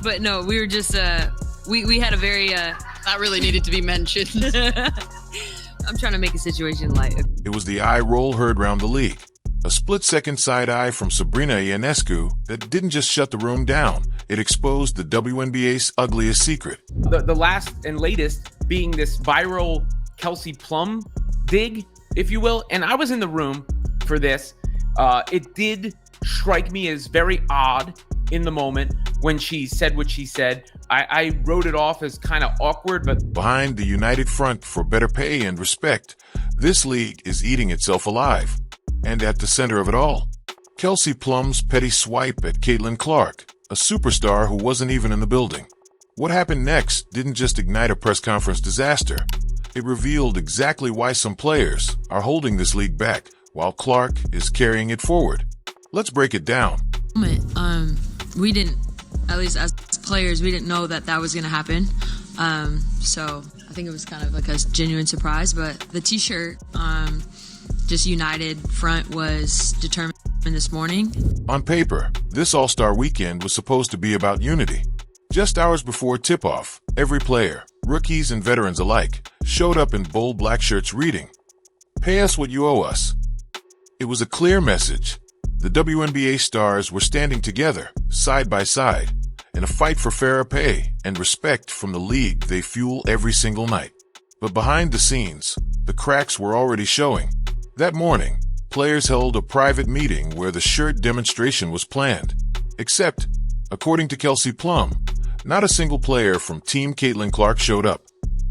But no, we were just, we had a very... That really needed to be mentioned. I'm trying to make a situation light. It was the eye roll heard round the league. A split-second side eye from Sabrina Ionescu that didn't just shut the room down. It exposed the WNBA's ugliest secret. The last and latest being this viral Kelsey Plum dig, if you will. And I was in the room for this. It did strike me as very odd in the moment when she said what she said. I wrote it off as kind of awkward, but... Behind the united front for better pay and respect, this league is eating itself alive. And at the center of it all, Kelsey Plum's petty swipe at Caitlin Clark, a superstar who wasn't even in the building. What happened next didn't just ignite a press conference disaster. It revealed exactly why some players are holding this league back while Clark is carrying it forward. Let's break it down. We didn't, at least as players, we didn't know that was going to happen. So I think it was kind of like a genuine surprise, but the t-shirt, just united front was determined this morning. On paper, this All-Star Weekend was supposed to be about unity. Just hours before tip-off, every player, rookies and veterans alike, showed up in bold black shirts reading, "Pay us what you owe us." It was a clear message. The WNBA stars were standing together, side by side, in a fight for fairer pay and respect from the league they fuel every single night. But behind the scenes, the cracks were already showing. That morning, players held a private meeting where the shirt demonstration was planned. Except, according to Kelsey Plum, not a single player from Team Caitlin Clark showed up.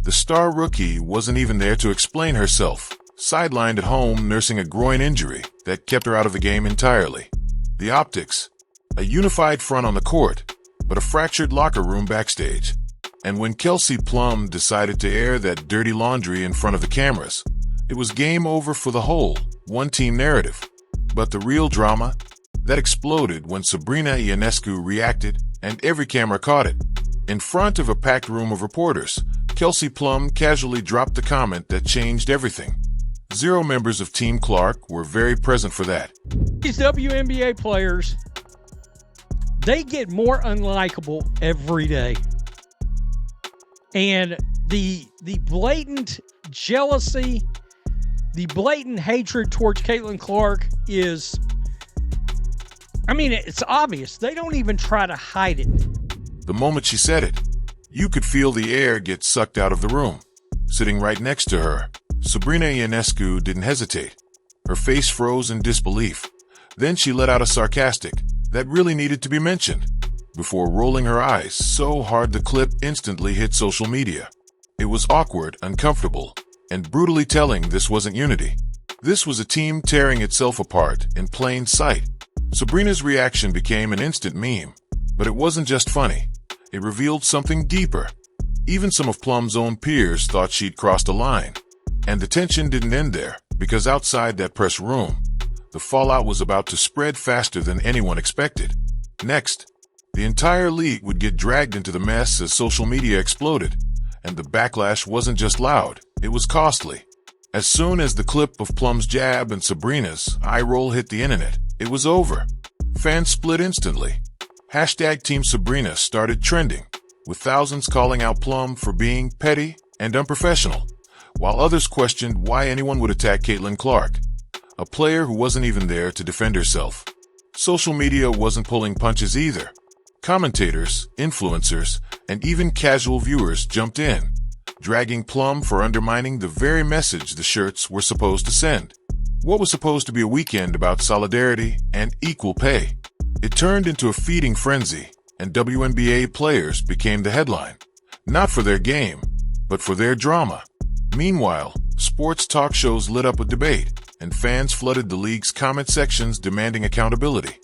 The star rookie wasn't even there to explain herself, sidelined at home nursing a groin injury that kept her out of the game entirely. The optics, a unified front on the court, but a fractured locker room backstage. And when Kelsey Plum decided to air that dirty laundry in front of the cameras, it was game over for the whole one-team narrative. But the real drama, that exploded when Sabrina Ionescu reacted and every camera caught it. In front of a packed room of reporters, Kelsey Plum casually dropped the comment that changed everything. 0 members of Team Clark were very present for that. These WNBA players, they get more unlikable every day. And the blatant jealousy, the blatant hatred towards Caitlin Clark is, I mean, it's obvious. They don't even try to hide it. The moment she said it, you could feel the air get sucked out of the room. Sitting right next to her, Sabrina Ionescu didn't hesitate. Her face froze in disbelief. Then she let out a sarcastic, "That really needed to be mentioned," before rolling her eyes so hard the clip instantly hit social media. It was awkward, uncomfortable, and brutally telling this wasn't unity. This was a team tearing itself apart in plain sight. Sabrina's reaction became an instant meme, but it wasn't just funny. It revealed something deeper. Even some of Plum's own peers thought she'd crossed a line. And the tension didn't end there, because outside that press room, the fallout was about to spread faster than anyone expected. Next, the entire league would get dragged into the mess as social media exploded. And the backlash wasn't just loud, it was costly. As soon as the clip of Plum's jab and Sabrina's eye roll hit the internet, it was over. Fans split instantly. Hashtag Team Sabrina started trending, with thousands calling out Plum for being petty and unprofessional, while others questioned why anyone would attack Caitlin Clark, a player who wasn't even there to defend herself. Social media wasn't pulling punches either. Commentators, influencers, and even casual viewers jumped in, dragging Plum for undermining the very message the shirts were supposed to send. What was supposed to be a weekend about solidarity and equal pay, it turned into a feeding frenzy, and WNBA players became the headline, not for their game, but for their drama. Meanwhile, sports talk shows lit up with debate, and fans flooded the league's comment sections demanding accountability.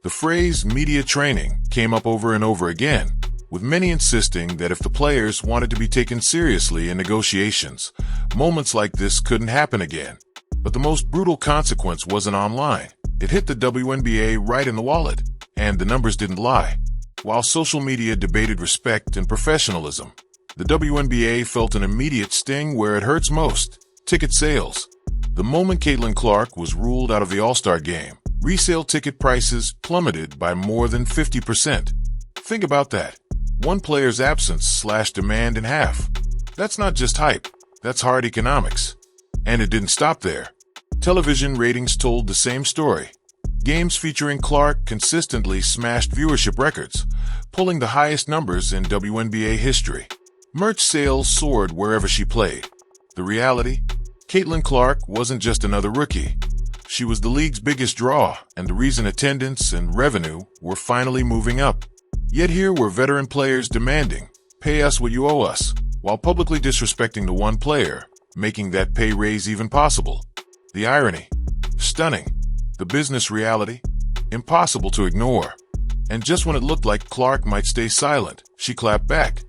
The phrase media training came up over and over again, with many insisting that if the players wanted to be taken seriously in negotiations, moments like this couldn't happen again. But the most brutal consequence wasn't online. It hit the WNBA right in the wallet, and the numbers didn't lie. While social media debated respect and professionalism, the WNBA felt an immediate sting where it hurts most: ticket sales. The moment Caitlin Clark was ruled out of the All-Star game, resale ticket prices plummeted by more than 50%. Think about that. One player's absence slashed demand in half. That's not just hype, that's hard economics. And it didn't stop there. Television ratings told the same story. Games featuring Clark consistently smashed viewership records, pulling the highest numbers in WNBA history. Merch sales soared wherever she played. The reality? Caitlin Clark wasn't just another rookie. She was the league's biggest draw, and the reason attendance and revenue were finally moving up. Yet here were veteran players demanding, "Pay us what you owe us," while publicly disrespecting the one player, making that pay raise even possible. The irony? Stunning. The business reality? Impossible to ignore. And just when it looked like Clark might stay silent, she clapped back,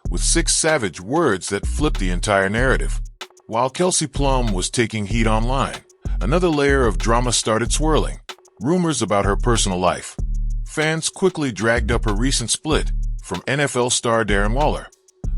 with 6 savage words that flipped the entire narrative. While Kelsey Plum was taking heat online, another layer of drama started swirling. Rumors about her personal life. Fans quickly dragged up her recent split from NFL star Darren Waller,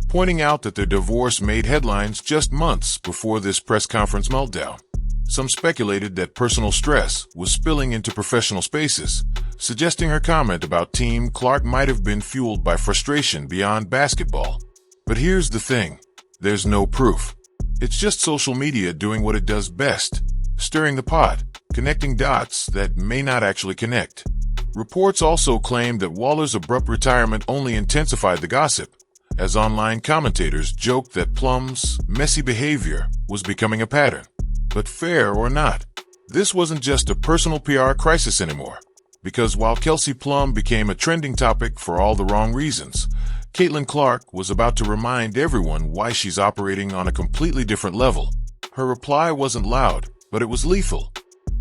pointing out that their divorce made headlines just months before this press conference meltdown. Some speculated that personal stress was spilling into professional spaces, suggesting her comment about Team Clark might have been fueled by frustration beyond basketball. But here's the thing, there's no proof. It's just social media doing what it does best, stirring the pot, connecting dots that may not actually connect. Reports also claimed that Waller's abrupt retirement only intensified the gossip, as online commentators joked that Plum's messy behavior was becoming a pattern. But fair or not, this wasn't just a personal PR crisis anymore, because while Kelsey Plum became a trending topic for all the wrong reasons, Caitlin Clark was about to remind everyone why she's operating on a completely different level. Her reply wasn't loud, but it was lethal,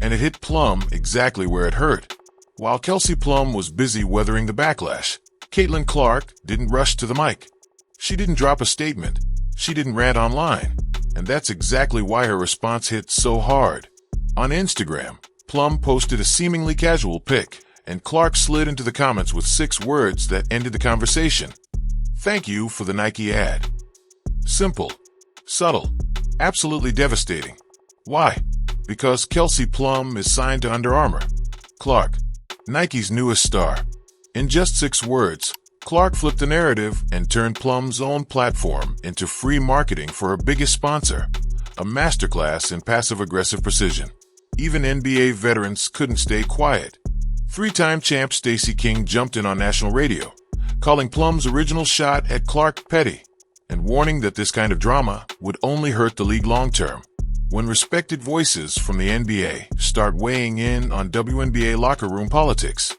and it hit Plum exactly where it hurt. While Kelsey Plum was busy weathering the backlash, Caitlin Clark didn't rush to the mic. She didn't drop a statement. She didn't rant online. And that's exactly why her response hit so hard. On Instagram, Plum posted a seemingly casual pic, and Clark slid into the comments with 6 words that ended the conversation. "Thank you for the Nike ad." Simple, subtle, absolutely devastating. Why? Because Kelsey Plum is signed to Under Armour. Clark, Nike's newest star. In just 6 words, Clark flipped the narrative and turned Plum's own platform into free marketing for her biggest sponsor, a masterclass in passive-aggressive precision. Even NBA veterans couldn't stay quiet. 3-time champ Stacey King jumped in on national radio, calling Plum's original shot at Clark petty, and warning that this kind of drama would only hurt the league long-term. When respected voices from the NBA start weighing in on WNBA locker room politics,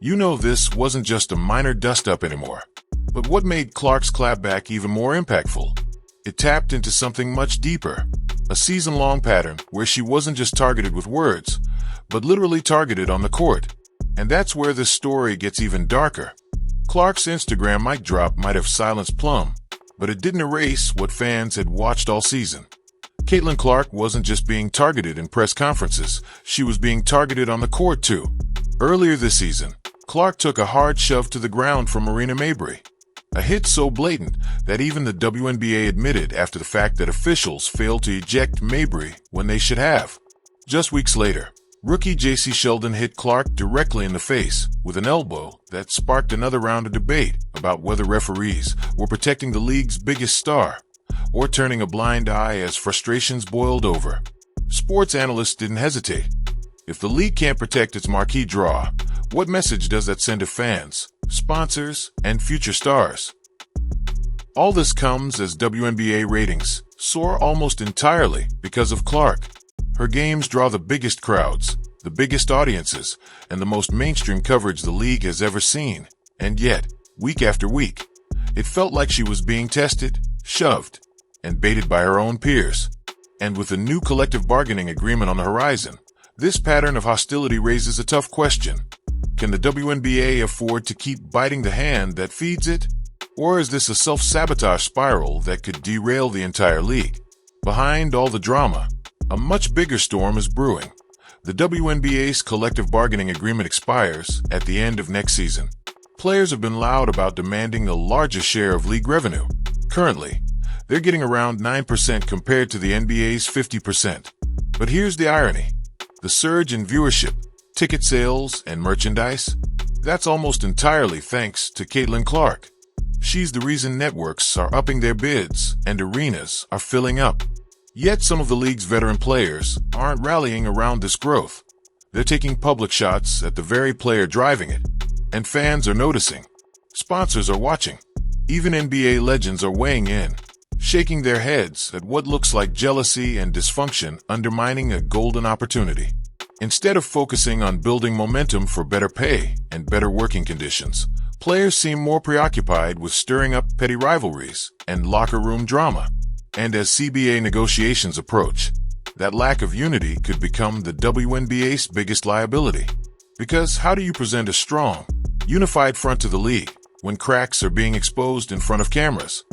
you know this wasn't just a minor dust-up anymore. But what made Clark's clapback even more impactful? It tapped into something much deeper, a season-long pattern where she wasn't just targeted with words, but literally targeted on the court. And that's where this story gets even darker. Clark's Instagram mic drop might have silenced Plum, but it didn't erase what fans had watched all season. Caitlin Clark wasn't just being targeted in press conferences, she was being targeted on the court too. Earlier this season, Clark took a hard shove to the ground from Marina Mabrey. A hit so blatant that even the WNBA admitted after the fact that officials failed to eject Mabrey when they should have. Just weeks later, rookie J.C. Sheldon hit Clark directly in the face with an elbow that sparked another round of debate about whether referees were protecting the league's biggest star or turning a blind eye as frustrations boiled over. Sports analysts didn't hesitate. If the league can't protect its marquee draw, what message does that send to fans, sponsors, and future stars? All this comes as WNBA ratings soar almost entirely because of Clark. Her games draw the biggest crowds, the biggest audiences, and the most mainstream coverage the league has ever seen. And yet, week after week, it felt like she was being tested, shoved, and baited by her own peers. And with a new collective bargaining agreement on the horizon, this pattern of hostility raises a tough question. Can the WNBA afford to keep biting the hand that feeds it? Or is this a self-sabotage spiral that could derail the entire league? Behind all the drama, a much bigger storm is brewing. The WNBA's collective bargaining agreement expires at the end of next season. Players have been loud about demanding a larger share of league revenue. Currently, they're getting around 9% compared to the NBA's 50%. But here's the irony. The surge in viewership, ticket sales, and merchandise, that's almost entirely thanks to Caitlin Clark. She's the reason networks are upping their bids and arenas are filling up. Yet some of the league's veteran players aren't rallying around this growth. They're taking public shots at the very player driving it. And fans are noticing. Sponsors are watching. Even NBA legends are weighing in, shaking their heads at what looks like jealousy and dysfunction undermining a golden opportunity. Instead of focusing on building momentum for better pay and better working conditions, players seem more preoccupied with stirring up petty rivalries and locker room drama. And as CBA negotiations approach, that lack of unity could become the WNBA's biggest liability. Because how do you present a strong, unified front to the league when cracks are being exposed in front of cameras?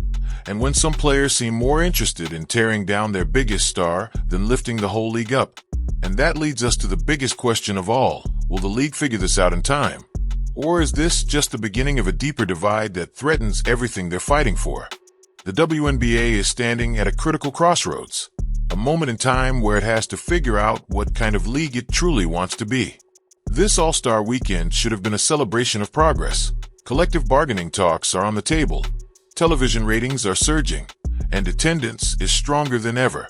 And when some players seem more interested in tearing down their biggest star than lifting the whole league up? And that leads us to the biggest question of all. Will the league figure this out in time? Or is this just the beginning of a deeper divide that threatens everything they're fighting for? The WNBA is standing at a critical crossroads, a moment in time where it has to figure out what kind of league it truly wants to be. This All-Star Weekend should have been a celebration of progress. Collective bargaining talks are on the table. Television ratings are surging, and attendance is stronger than ever.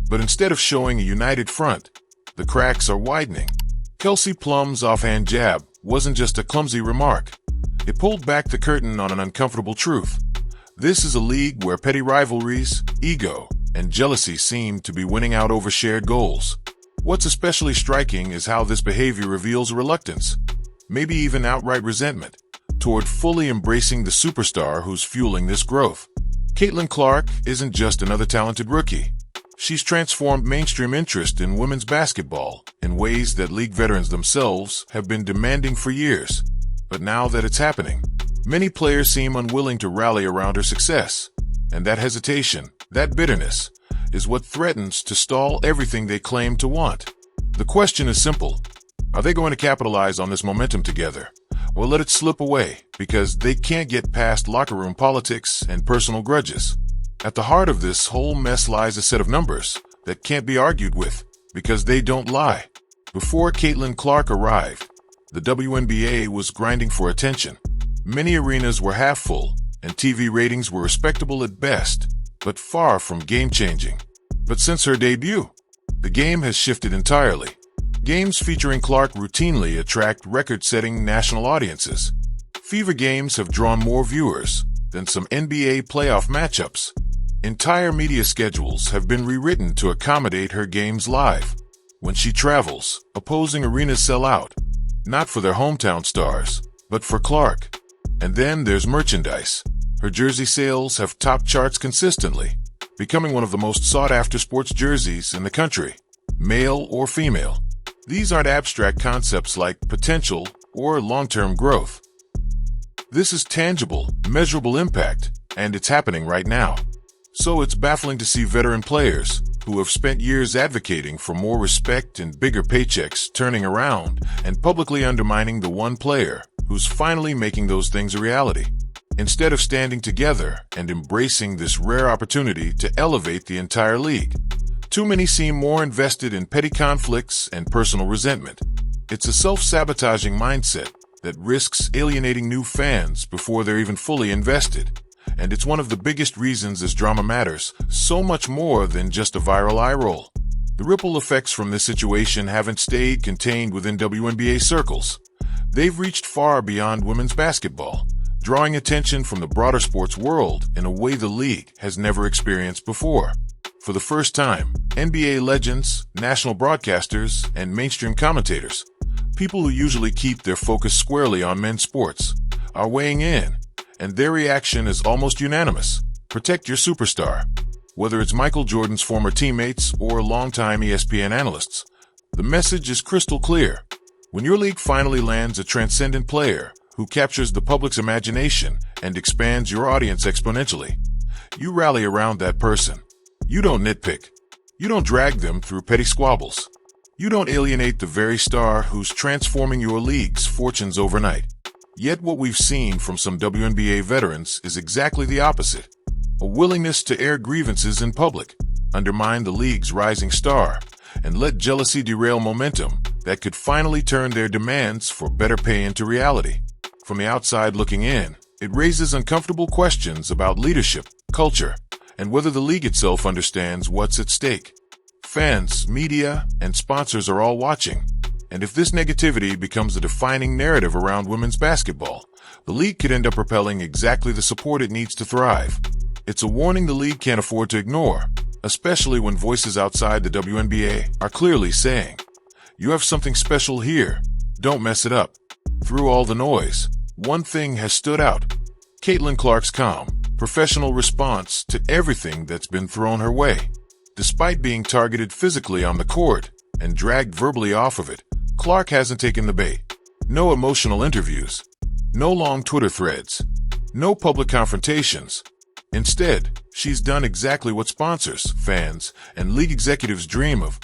But instead of showing a united front, the cracks are widening. Kelsey Plum's offhand jab wasn't just a clumsy remark. It pulled back the curtain on an uncomfortable truth. This is a league where petty rivalries, ego, and jealousy seem to be winning out over shared goals. What's especially striking is how this behavior reveals a reluctance, maybe even outright resentment, toward fully embracing the superstar who's fueling this growth. Caitlin Clark isn't just another talented rookie. She's transformed mainstream interest in women's basketball in ways that league veterans themselves have been demanding for years. But now that it's happening, many players seem unwilling to rally around her success. And that hesitation, that bitterness, is what threatens to stall everything they claim to want. The question is simple. Are they going to capitalize on this momentum together? Or let it slip away because they can't get past locker room politics and personal grudges? At the heart of this whole mess lies a set of numbers that can't be argued with because they don't lie. Before Caitlin Clark arrived, the WNBA was grinding for attention. Many arenas were half full, and TV ratings were respectable at best, but far from game-changing. But since her debut, the game has shifted entirely. Games featuring Clark routinely attract record-setting national audiences. Fever games have drawn more viewers than some NBA playoff matchups. Entire media schedules have been rewritten to accommodate her games live. When she travels, opposing arenas sell out, not for their hometown stars, but for Clark. And then there's merchandise. Her jersey sales have topped charts consistently, becoming one of the most sought-after sports jerseys in the country, male or female. These aren't abstract concepts like potential or long-term growth. This is tangible, measurable impact, and it's happening right now. So it's baffling to see veteran players who have spent years advocating for more respect and bigger paychecks turning around and publicly undermining the one player who's finally making those things a reality. Instead of standing together and embracing this rare opportunity to elevate the entire league, too many seem more invested in petty conflicts and personal resentment. It's a self-sabotaging mindset that risks alienating new fans before they're even fully invested. And it's one of the biggest reasons this drama matters, so much more than just a viral eye roll. The ripple effects from this situation haven't stayed contained within WNBA circles. They've reached far beyond women's basketball, drawing attention from the broader sports world in a way the league has never experienced before. For the first time, NBA legends, national broadcasters, and mainstream commentators, people who usually keep their focus squarely on men's sports, are weighing in, and their reaction is almost unanimous. Protect your superstar. Whether it's Michael Jordan's former teammates or longtime ESPN analysts, the message is crystal clear. When your league finally lands a transcendent player who captures the public's imagination and expands your audience exponentially, you rally around that person. You don't nitpick. You don't drag them through petty squabbles. You don't alienate the very star who's transforming your league's fortunes overnight. Yet what we've seen from some WNBA veterans is exactly the opposite. A willingness to air grievances in public, undermine the league's rising star, and let jealousy derail momentum that could finally turn their demands for better pay into reality. From the outside looking in, It raises uncomfortable questions about leadership, culture, and whether the league itself understands what's at stake. Fans, media, and sponsors are all watching. And if this negativity becomes a defining narrative around women's basketball, the league could end up repelling exactly the support it needs to thrive. It's a warning the league can't afford to ignore, especially when voices outside the WNBA are clearly saying, "You have something special here. Don't mess it up." Through all the noise, one thing has stood out: Caitlin Clark's calm, professional response to everything that's been thrown her way. Despite being targeted physically on the court and dragged verbally off of it, Clark hasn't taken the bait. No emotional interviews, no long Twitter threads, no public confrontations. Instead, she's done exactly what sponsors, fans, and league executives dream of.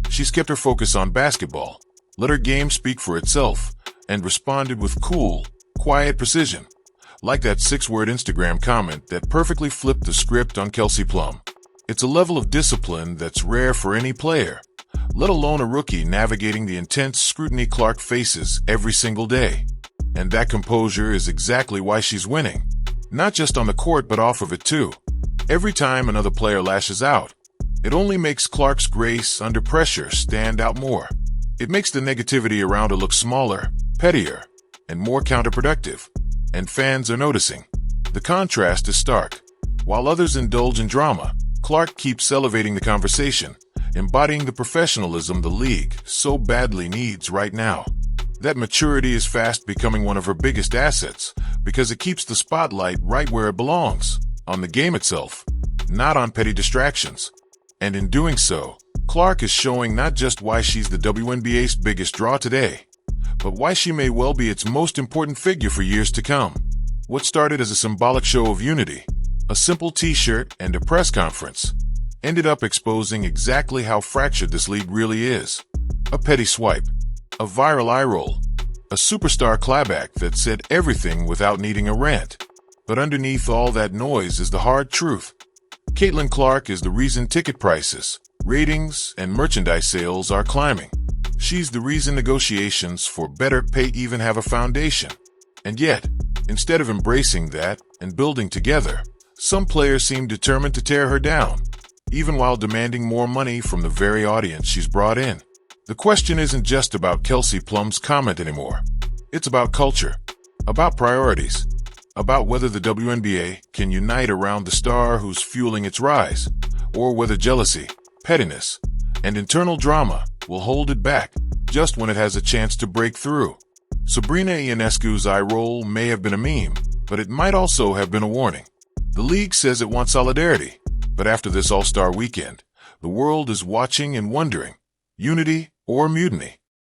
She's kept her focus on basketball, let her game speak for itself, and responded with cool, quiet precision. Like that 6-word Instagram comment that perfectly flipped the script on Kelsey Plum. It's a level of discipline that's rare for any player, let alone a rookie navigating the intense scrutiny Clark faces every single day. And that composure is exactly why she's winning. Not just on the court, but off of it too. Every time another player lashes out, it only makes Clark's grace under pressure stand out more. It makes the negativity around her look smaller, pettier, and more counterproductive. And fans are noticing. The contrast is stark. While others indulge in drama, Clark keeps elevating the conversation, embodying the professionalism the league so badly needs right now. That maturity is fast becoming one of her biggest assets because it keeps the spotlight right where it belongs, on the game itself, not on petty distractions. And in doing so, Clark is showing not just why she's the WNBA's biggest draw today, but why she may well be its most important figure for years to come. What started as a symbolic show of unity, a simple t-shirt and a press conference, ended up exposing exactly how fractured this league really is. A petty swipe, a viral eye roll, a superstar clapback that said everything without needing a rant. But underneath all that noise is the hard truth. Caitlin Clark is the reason ticket prices, ratings, and merchandise sales are climbing. She's the reason negotiations for better pay even have a foundation. And yet, instead of embracing that and building together, some players seem determined to tear her down, even while demanding more money from the very audience she's brought in. The question isn't just about Kelsey Plum's comment anymore. It's about culture, about priorities, about whether the WNBA can unite around the star who's fueling its rise, or whether jealousy, pettiness, and internal drama will hold it back just when it has a chance to break through. Sabrina Ionescu's eye roll may have been a meme, but it might also have been a warning. The league says it wants solidarity, but after this All-Star Weekend, the world is watching and wondering, unity or mutiny?